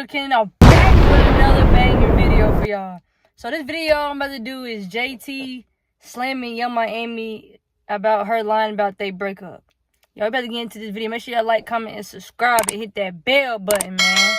Sugar King. I'm back with another banger video for y'all. So this video I'm about to do is JT slamming Young Miami about her lying about they breakup. Y'all better get into this video. Make sure y'all like, comment, and subscribe, and hit that bell button, man.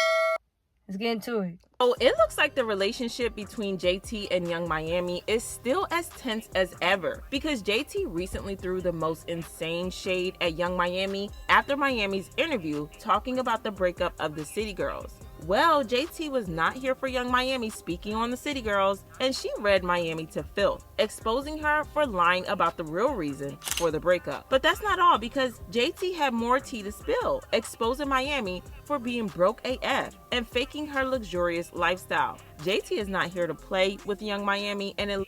Let's get into it. So it looks like the relationship between JT and Young Miami is still as tense as ever because JT recently threw the most insane shade at Young Miami after Miami's interview talking about the breakup of the City Girls. Well, JT was not here for Young Miami speaking on the City Girls, and she read Miami to filth, exposing her for lying about the real reason for the breakup. But that's not all, because JT had more tea to spill, exposing Miami for being broke AF and faking her luxurious lifestyle. JT is not here to play with Young Miami, and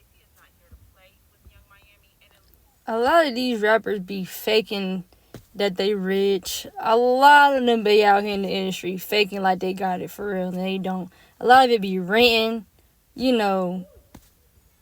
a lot of these rappers be faking that they rich. A lot of them be out here in the industry faking like they got it for real, and they don't. A lot of it be renting, you know.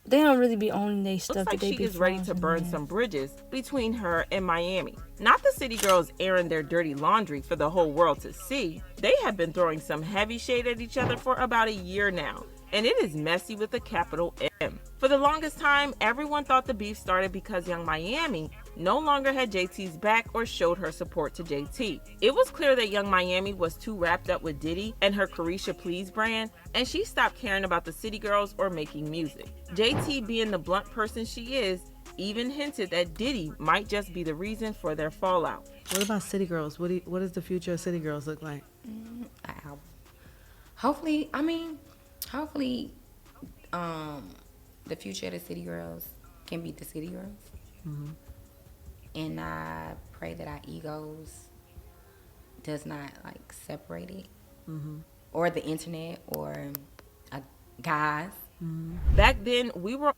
They don't really be owning their stuff. Looks like she is ready to burn some bridges between her and Miami. Not the City Girls airing their dirty laundry for the whole world to see. They have been throwing some heavy shade at each other for about a year now, and it is messy with a capital M. For the longest time, everyone thought the beef started because Young Miami no longer had JT's back or showed her support to JT. It was clear that Young Miami was too wrapped up with Diddy and her Caresha Please brand, and she stopped caring about the City Girls or making music. JT, being the blunt person she is, even hinted that Diddy might just be the reason for their fallout. What about City Girls? What does the future of City Girls look like? Hopefully, the future of the City Girls can be the City Girls. Mm-hmm. And I pray that our egos does not like separate it, mm-hmm. or the internet, or guys. Mm-hmm. Back then, we were.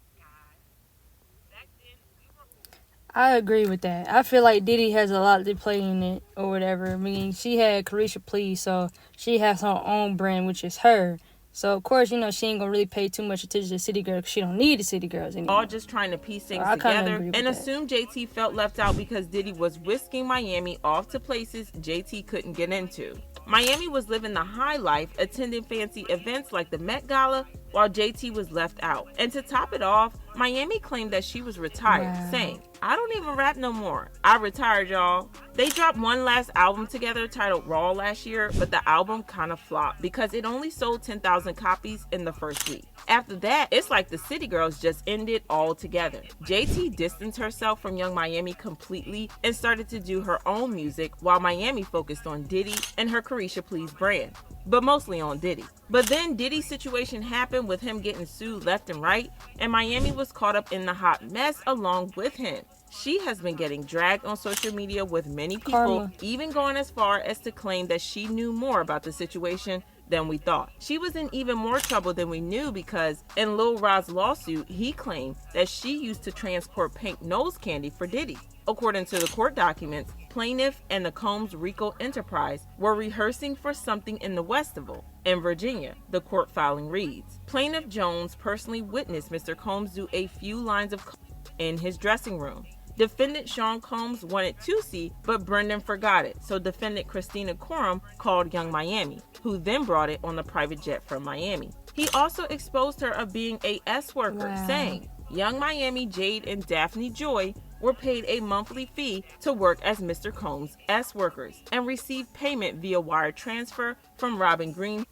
I agree with that. I feel like Diddy has a lot to play in it or whatever. I mean, she had Caresha Please, so she has her own brand, which is her. So, of course, you know, she ain't going to really pay too much attention to City Girls because she don't need the City Girls anymore. All just trying to piece things together and assume JT felt left out because Diddy was whisking Miami off to places JT couldn't get into. Miami was living the high life, attending fancy events like the Met Gala, while JT was left out. And to top it off, Miami claimed that she was retired, saying, "I don't even rap no more. I retired, y'all." They dropped one last album together titled Raw last year, but the album kind of flopped because it only sold 10,000 copies in the first week. After that, it's like the City Girls just ended altogether. JT distanced herself from Young Miami completely and started to do her own music, while Miami focused on Diddy and her Caresha Please brand, but mostly on Diddy. But then Diddy's situation happened with him getting sued left and right, and Miami was caught up in the hot mess along with him. She has been getting dragged on social media, with many people even going as far as to claim that she knew more about the situation than we thought. She was in even more trouble than we knew because in Lil Rod's lawsuit, he claimed that she used to transport pink nose candy for Diddy. According to the court documents, plaintiff and the Combs Rico Enterprise were rehearsing for something in the Westival in Virginia, the court filing reads. Plaintiff Jones personally witnessed Mr. Combs do a few lines of coke in his dressing room. Defendant Sean Combs wanted to see, but Brendan forgot it, so defendant Christina Coram called Young Miami, who then brought it on the private jet from Miami. He also exposed her of being a S-worker, saying Young Miami, Jade, and Daphne Joy were paid a monthly fee to work as Mr. Combs' S-workers and received payment via wire transfer from Robin Green.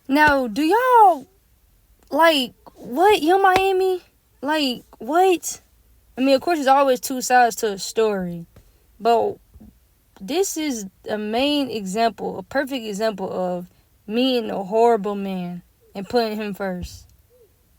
Now, do y'all, like, what, Young Miami? Like, what? I mean, of course, there's always two sides to a story. But this is a main example, a perfect example of meeting a horrible man and putting him first.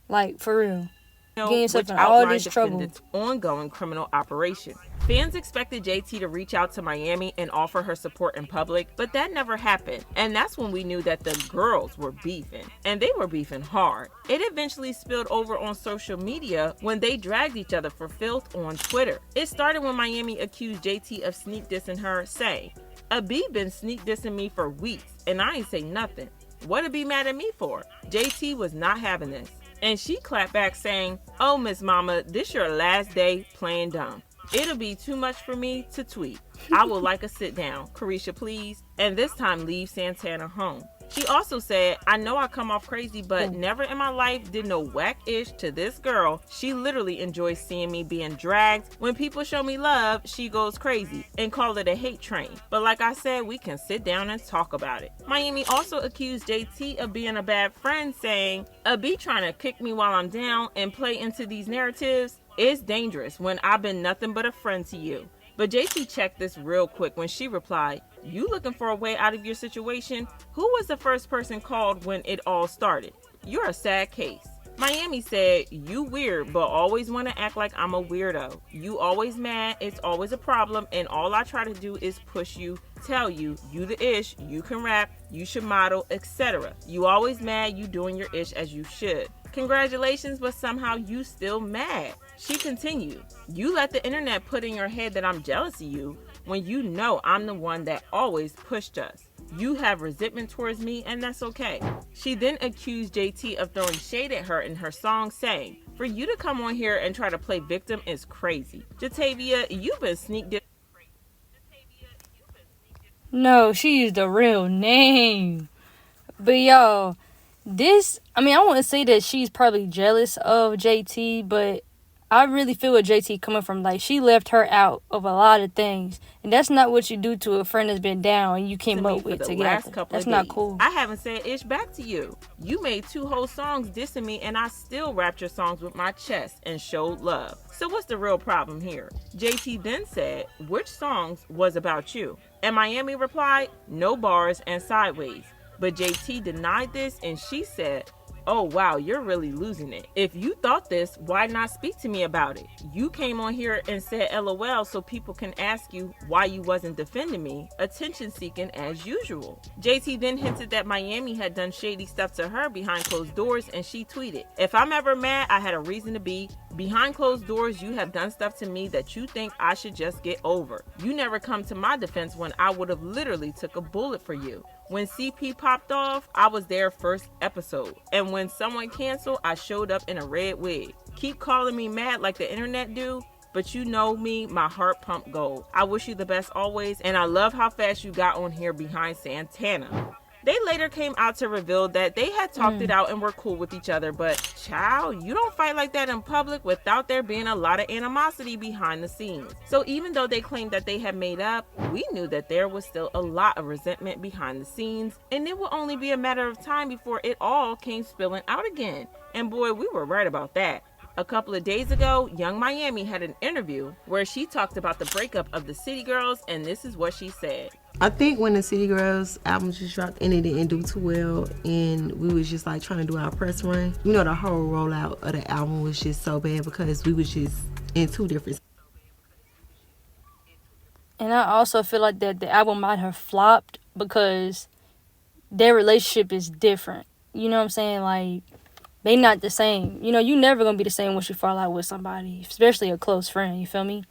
Like, for real. Getting yourself in all this trouble. Ongoing criminal operation. Fans expected JT to reach out to Miami and offer her support in public, but that never happened. And that's when we knew that the girls were beefing. And they were beefing hard. It eventually spilled over on social media when they dragged each other for filth on Twitter. It started when Miami accused JT of sneak dissing her, saying, "A B been sneak dissing me for weeks, and I ain't say nothing. What to be mad at me for?" JT was not having this. And she clapped back saying, "Oh, Miss Mama, this your last day playing dumb." It'll be too much for me to tweet. I would like a sit down. Caresha, please. And this time leave Santana home. She also said, I know I come off crazy, but never in my life did no whack-ish to this girl. She literally enjoys seeing me being dragged. When people show me love, she goes crazy and call it a hate train. But like I said, we can sit down and talk about it. Miami also accused JT of being a bad friend, saying, "A B trying to kick me while I'm down and play into these narratives is dangerous when I've been nothing but a friend to you." But JT checked this real quick when she replied, "You looking for a way out of your situation? Who was the first person called when it all started? You're a sad case." Miami said, "You weird, but always want to act like I'm a weirdo. You always mad, it's always a problem, and all I try to do is push you, tell you, you the ish, you can rap, you should model, etc. You always mad, you doing your ish as you should. Congratulations, but somehow you still mad." She continued, "You let the internet put in your head that I'm jealous of you when you know I'm the one that always pushed us. You have resentment towards me, and that's okay." She then accused JT of throwing shade at her in her song, saying, "For you to come on here and try to play victim is crazy. Jatavia, you've been sneak dissing." No, she used the real name. But yo, I want to say that she's probably jealous of JT, but I really feel what JT coming from. Like, she left her out of a lot of things, and that's not what you do to a friend that's been down and you came up with together. That's not cool. I haven't said ish back to you. You made 2 whole songs dissing me, and I still rapped your songs with my chest and showed love. So what's the real problem here? JT then said, "Which songs was about you?" And Miami replied, "No bars and sideways." But JT denied this, and she said, "Oh wow, you're really losing it. If you thought this, why not speak to me about it? You came on here and said LOL so people can ask you why you wasn't defending me, attention seeking as usual." JT then hinted that Miami had done shady stuff to her behind closed doors, and she tweeted, "If I'm ever mad, I had a reason to be. Behind closed doors, you have done stuff to me that you think I should just get over. You never come to my defense when I would have literally took a bullet for you. When CP popped off, I was there first episode. And when someone canceled, I showed up in a red wig. Keep calling me mad like the internet do, but you know me, my heart pump gold. I wish you the best always, and I love how fast you got on here behind Santana." They later came out to reveal that they had talked it out and were cool with each other, but child, you don't fight like that in public without there being a lot of animosity behind the scenes. So even though they claimed that they had made up, we knew that there was still a lot of resentment behind the scenes, and it would only be a matter of time before it all came spilling out again. And boy, we were right about that. A couple of days ago, Young Miami had an interview where she talked about the breakup of the City Girls, and this is what she said. "I think when the City Girls album just dropped and it didn't do too well, and we was just like trying to do our press run, the whole rollout of the album was just so bad because we was just in 2 different." And I also feel like that the album might have flopped because their relationship is different. You know what I'm saying? Like, they not the same. You never gonna be the same once you fall out with somebody, especially a close friend. You feel me?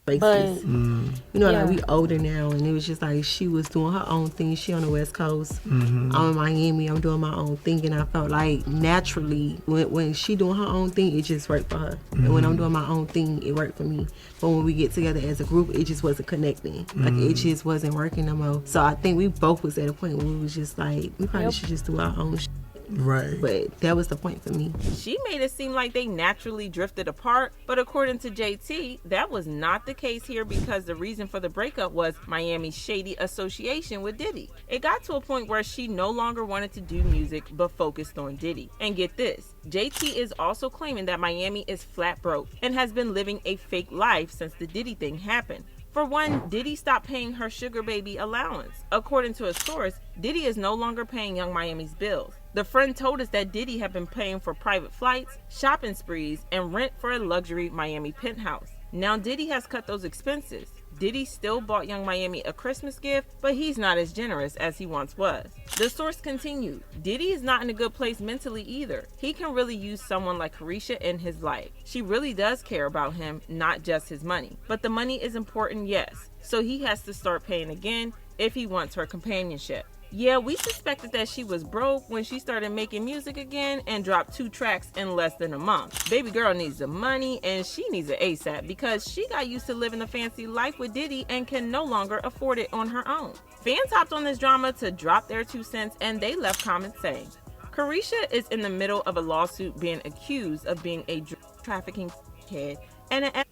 But like we older now, and it was just like she was doing her own thing. She on the West Coast. I'm in Miami. I'm doing my own thing, and I felt like naturally when she doing her own thing, it just worked for her. And when I'm doing my own thing, it worked for me. But when we get together as a group, it just wasn't connecting. Like it just wasn't working no more. So I think we both was at a point where we was just like, we probably should just do our own shit. Right. But that was the point for me. She made it seem like they naturally drifted apart, but according to JT, that was not the case here because the reason for the breakup was Miami's shady association with Diddy. It got to a point where she no longer wanted to do music but focused on Diddy. And get this, JT is also claiming that Miami is flat broke and has been living a fake life since the Diddy thing happened. For one, Diddy stopped paying her sugar baby allowance. According to a source, Diddy is no longer paying Young Miami's bills. The friend told us that Diddy had been paying for private flights, shopping sprees, and rent for a luxury Miami penthouse. Now Diddy has cut those expenses. Diddy still bought Young Miami a Christmas gift, but he's not as generous as he once was. The source continued, Diddy is not in a good place mentally either. He can really use someone like Caresha in his life. She really does care about him, not just his money. But the money is important, yes. So he has to start paying again if he wants her companionship. Yeah, we suspected that she was broke when she started making music again and dropped 2 tracks in less than a month. Baby girl needs the money and she needs it ASAP because she got used to living a fancy life with Diddy and can no longer afford it on her own. Fans hopped on this drama to drop their 2 cents and they left comments saying, Caresha is in the middle of a lawsuit being accused of being a drug trafficking head and an...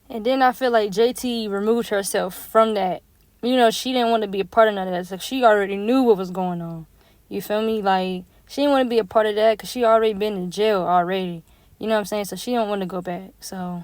And then I feel like JT removed herself from that. You know, she didn't want to be a part of none of that. So she already knew what was going on. You feel me? Like, she didn't want to be a part of that because she already been in jail already. You know what I'm saying? So she don't want to go back. So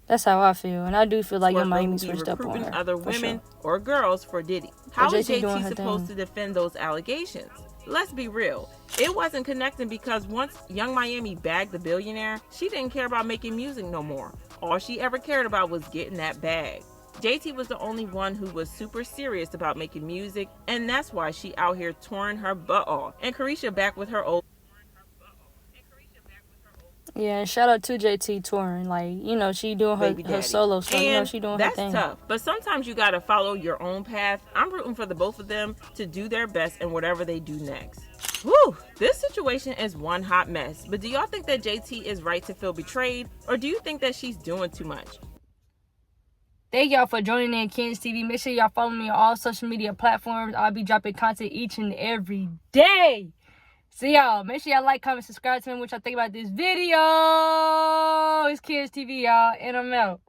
that's how I feel. And I do feel like Young Miami switched up on her. Other women or girls for Diddy. How is JT supposed to defend those allegations? Let's be real. It wasn't connecting because once Young Miami bagged the billionaire, she didn't care about making music no more. All she ever cared about was getting that bag. JT was the only one who was super serious about making music, and that's why she out here touring her butt off. And Caresha back with her old... Yeah, and shout out to JT touring. Like, you know, she doing her solo stuff. You know, she doing her thing. That's tough. But sometimes you gotta follow your own path. I'm rooting for the both of them to do their best in whatever they do next. Whew, this situation is one hot mess. But do y'all think that JT is right to feel betrayed? Or do you think that she's doing too much? Thank y'all for joining in Ken's TV. Make sure y'all follow me on all social media platforms. I'll be dropping content each and every day. See y'all. Make sure y'all like, comment, subscribe to me. What y'all think about this video. It's Ken's TV, y'all. And I'm out.